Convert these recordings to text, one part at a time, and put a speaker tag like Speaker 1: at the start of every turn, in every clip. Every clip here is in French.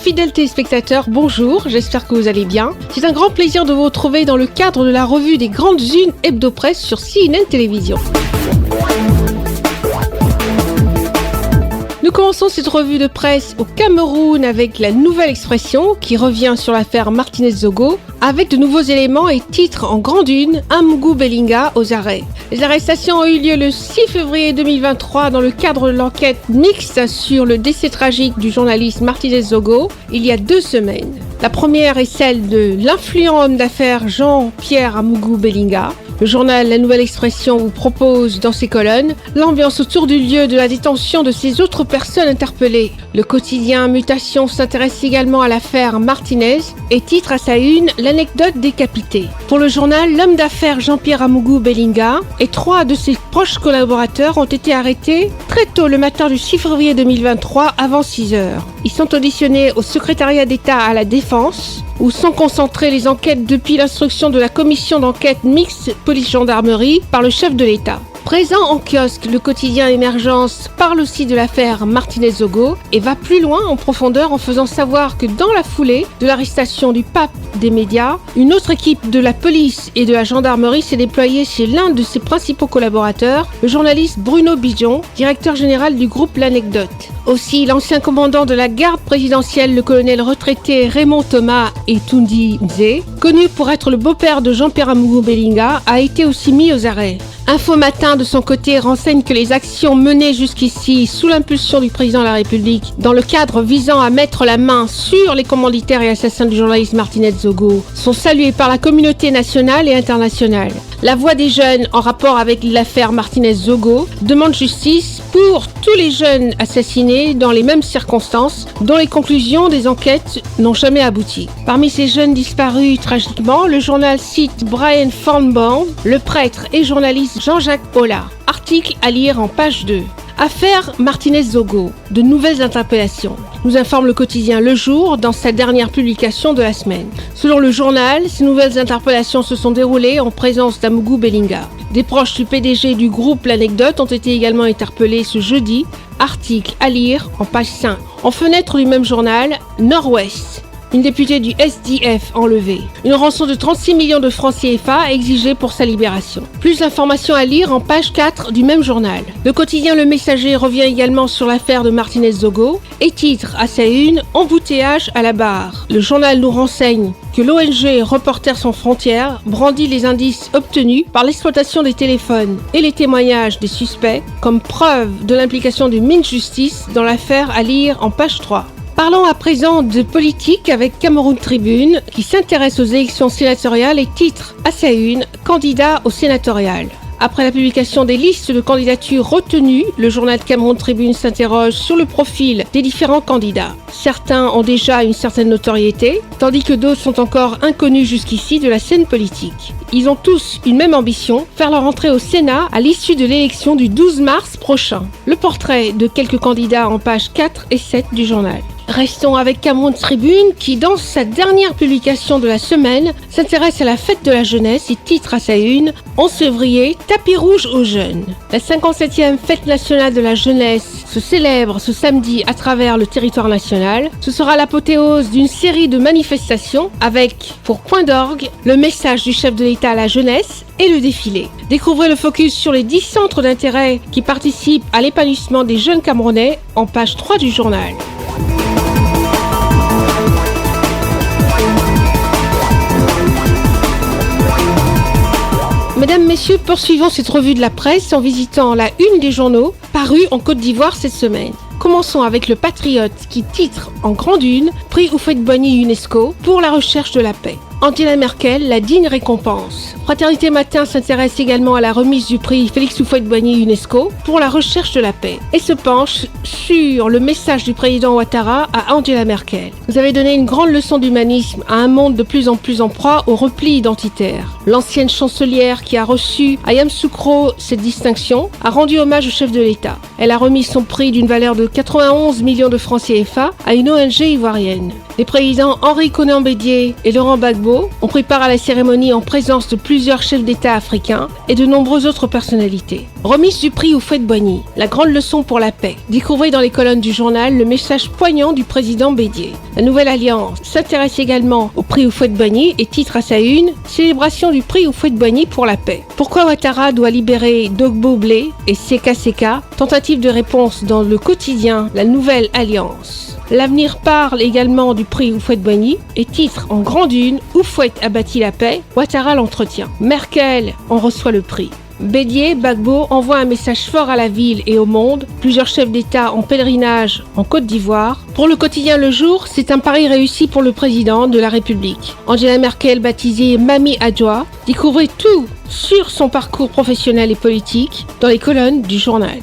Speaker 1: fidèles téléspectateurs, bonjour, j'espère que vous allez bien. C'est un grand plaisir de vous retrouver dans le cadre de la revue des grandes unes hebdo-presse sur CNN Télévision. Nous commençons cette revue de presse au Cameroun avec la nouvelle expression qui revient sur l'affaire Martinez-Zogo avec de nouveaux éléments et titres en grande une, Amougou Bellinga aux arrêts. Les arrestations ont eu lieu le 6 février 2023 dans le cadre de l'enquête mixte sur le décès tragique du journaliste Martinez-Zogo il y a 2 semaines. La première est celle de l'influent homme d'affaires Jean-Pierre Amougou Bellinga. Le journal La Nouvelle Expression vous propose dans ses colonnes l'ambiance autour du lieu de la détention de ces autres personnes interpellées. Le quotidien Mutation s'intéresse également à l'affaire Martinez et titre à sa une l'anecdote décapitée. Pour le journal, l'homme d'affaires Jean-Pierre Amougou Bellinga et 3 de ses proches collaborateurs ont été arrêtés très tôt le matin du 6 février 2023 avant 6 heures. Ils sont auditionnés au secrétariat d'État à la Défense où sont concentrées les enquêtes depuis l'instruction de la commission d'enquête mixte police-gendarmerie par le chef de l'État. Présent en kiosque, le quotidien Émergence parle aussi de l'affaire Martinez-Zogo et va plus loin en profondeur en faisant savoir que dans la foulée de l'arrestation du pape des médias, une autre équipe de la police et de la gendarmerie s'est déployée chez l'un de ses principaux collaborateurs, le journaliste Bruno Bijon, directeur général du groupe L'Anecdote. Aussi, l'ancien commandant de la garde présidentielle, le colonel retraité Raymond Thomas et Toundi Nzé, connu pour être le beau-père de Jean-Pierre Amougou Bellinga, a été aussi mis aux arrêts. Info Matin, de son côté, renseigne que les actions menées jusqu'ici sous l'impulsion du président de la République dans le cadre visant à mettre la main sur les commanditaires et assassins du journaliste Martinez-Zogo sont saluées par la communauté nationale et internationale. La voix des jeunes en rapport avec l'affaire Martinez-Zogo demande justice pour tous les jeunes assassinés dans les mêmes circonstances dont les conclusions des enquêtes n'ont jamais abouti. Parmi ces jeunes disparus tragiquement, le journal cite Brian Thornborn, le prêtre et journaliste Jean-Jacques Paula. Article à lire en page 2. Affaire Martinez-Zogo, de nouvelles interpellations, nous informe le quotidien Le Jour dans sa dernière publication de la semaine. Selon le journal, ces nouvelles interpellations se sont déroulées en présence d'Amougou Bellinga. Des proches du PDG du groupe L'Anecdote ont été également interpellés ce jeudi. Article à lire en page 5. En fenêtre du même journal, Nord-Ouest. Une députée du SDF enlevée. Une rançon de 36 millions de francs CFA exigée pour sa libération. Plus d'informations à lire en page 4 du même journal. Le quotidien Le Messager revient également sur l'affaire de Martinez-Zogo et titre à sa une « Embouteillage à la barre ». Le journal nous renseigne que l'ONG Reporters sans frontières brandit les indices obtenus par l'exploitation des téléphones et les témoignages des suspects comme preuve de l'implication du Minjustice dans l'affaire à lire en page 3. Parlons à présent de politique avec Cameroun Tribune qui s'intéresse aux élections sénatoriales et titre à sa une « Candidat au sénatorial ». Après la publication des listes de candidatures retenues, le journal Cameroun Tribune s'interroge sur le profil des différents candidats. Certains ont déjà une certaine notoriété, tandis que d'autres sont encore inconnus jusqu'ici de la scène politique. Ils ont tous une même ambition, faire leur entrée au Sénat à l'issue de l'élection du 12 mars prochain. Le portrait de quelques candidats en pages 4 et 7 du journal. Restons avec Cameroun Tribune qui, dans sa dernière publication de la semaine, s'intéresse à la fête de la jeunesse et titre à sa une « 11 février, tapis rouge aux jeunes ». La 57e fête nationale de la jeunesse se célèbre ce samedi à travers le territoire national. Ce sera l'apothéose d'une série de manifestations avec, pour point d'orgue, le message du chef de l'État à la jeunesse et le défilé. Découvrez le focus sur les 10 centres d'intérêt qui participent à l'épanouissement des jeunes Camerounais en page 3 du journal. Mesdames, Messieurs, poursuivons cette revue de la presse en visitant la une des journaux parus en Côte d'Ivoire cette semaine. Commençons avec le Patriote qui titre en grande une « Prix Houphouët-Boigny UNESCO pour la recherche de la paix ». Angela Merkel, la digne récompense. Fraternité Matin s'intéresse également à la remise du prix Félix Houphouët-Boigny UNESCO pour la recherche de la paix et se penche sur le message du président Ouattara à Angela Merkel. Vous avez donné une grande leçon d'humanisme à un monde de plus en plus en proie au repli identitaire. L'ancienne chancelière qui a reçu à Yamoussoukro cette distinction a rendu hommage au chef de l'État. Elle a remis son prix d'une valeur de 91 millions de francs CFA à une ONG ivoirienne. Les présidents Henri Konan Bédié et Laurent Gbagbo ont pris part à la cérémonie en présence de plusieurs chefs d'État africains et de nombreuses autres personnalités. Remise du prix Houphouët-Boigny, la grande leçon pour la paix. Découvrez dans les colonnes du journal le message poignant du président Bédié. La Nouvelle Alliance s'intéresse également au prix Houphouët-Boigny et titre à sa une « Célébration du prix Houphouët-Boigny pour la paix ». Pourquoi Ouattara doit libérer Dogbo Blé et Seka Seka? Tentative de réponse dans le quotidien La Nouvelle Alliance. L'Avenir parle également du prix Houphouët-Boigny et titre en grande une « Houphouët a bâti la paix, Ouattara l'entretient ». Merkel en reçoit le prix. Bédié, Gbagbo envoie un message fort à la ville et au monde. Plusieurs chefs d'État en pèlerinage en Côte d'Ivoire. Pour le quotidien Le Jour, c'est un pari réussi pour le président de la République. Angela Merkel, baptisée Mamie Adjoa, découvrez tout sur son parcours professionnel et politique dans les colonnes du journal.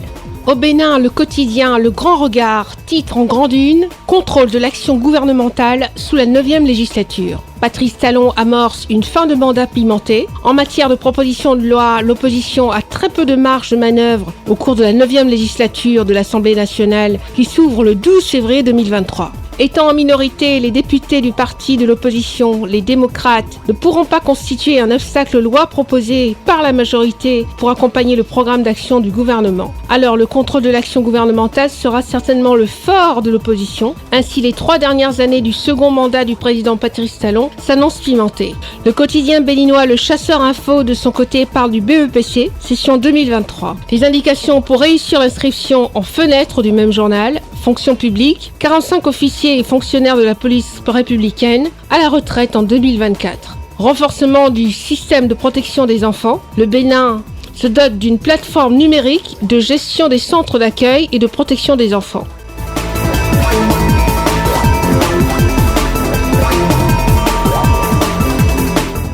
Speaker 1: Au Bénin, le quotidien Le Grand Regard titre en grande une « Contrôle de l'action gouvernementale sous la 9e législature ». Patrice Talon amorce une fin de mandat pimentée. En matière de proposition de loi, l'opposition a très peu de marge de manœuvre au cours de la 9e législature de l'Assemblée nationale qui s'ouvre le 12 février 2023. Étant en minorité, les députés du parti de l'opposition, les démocrates, ne pourront pas constituer un obstacle aux lois proposées par la majorité pour accompagner le programme d'action du gouvernement. Alors le contrôle de l'action gouvernementale sera certainement le fort de l'opposition. Ainsi, les 3 dernières années du second mandat du président Patrice Talon s'annoncent pimentées. Le quotidien béninois Le Chasseur Info de son côté parle du BEPC, session 2023. Les indications pour réussir l'inscription en fenêtre du même journal. Fonction publique, 45 officiers et fonctionnaires de la police républicaine à la retraite en 2024. Renforcement du système de protection des enfants. Le Bénin se dote d'une plateforme numérique de gestion des centres d'accueil et de protection des enfants.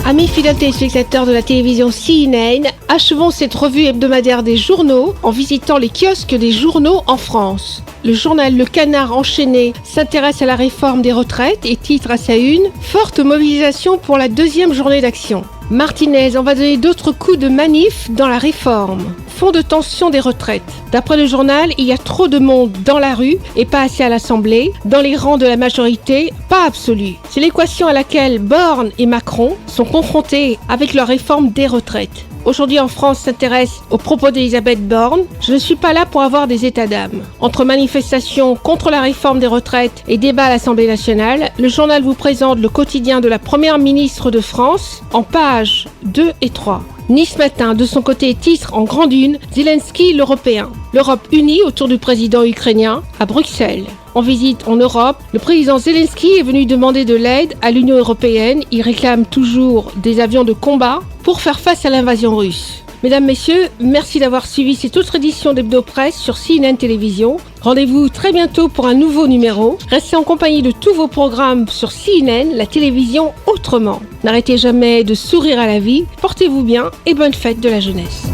Speaker 1: Amis fidèles téléspectateurs de la télévision CNN, achevons cette revue hebdomadaire des journaux en visitant les kiosques des journaux en France. Le journal Le Canard enchaîné s'intéresse à la réforme des retraites et titre à sa une « Forte mobilisation pour la 2e journée d'action ». Martinez en va donner d'autres coups de manif dans la réforme. Fond de tension des retraites. D'après le journal, il y a trop de monde dans la rue et pas assez à l'Assemblée. Dans les rangs de la majorité, pas absolu. C'est l'équation à laquelle Borne et Macron sont confrontés avec leur réforme des retraites. Aujourd'hui en France s'intéresse aux propos d'Elisabeth Borne. Je ne suis pas là pour avoir des états d'âme. Entre manifestations contre la réforme des retraites et débats à l'Assemblée nationale, le journal vous présente le quotidien de la première ministre de France en pages 2 et 3. Nice Matin, de son côté, titre en grande une « Zelensky l'Européen ». L'Europe unie autour du président ukrainien à Bruxelles. En visite en Europe, le président Zelensky est venu demander de l'aide à l'Union européenne. Il réclame toujours des avions de combat pour faire face à l'invasion russe. Mesdames, Messieurs, merci d'avoir suivi cette autre édition d'Hebdo Presse sur CNN Télévision. Rendez-vous très bientôt pour un nouveau numéro. Restez en compagnie de tous vos programmes sur CNN, la télévision autrement. N'arrêtez jamais de sourire à la vie, portez-vous bien et bonne fête de la jeunesse.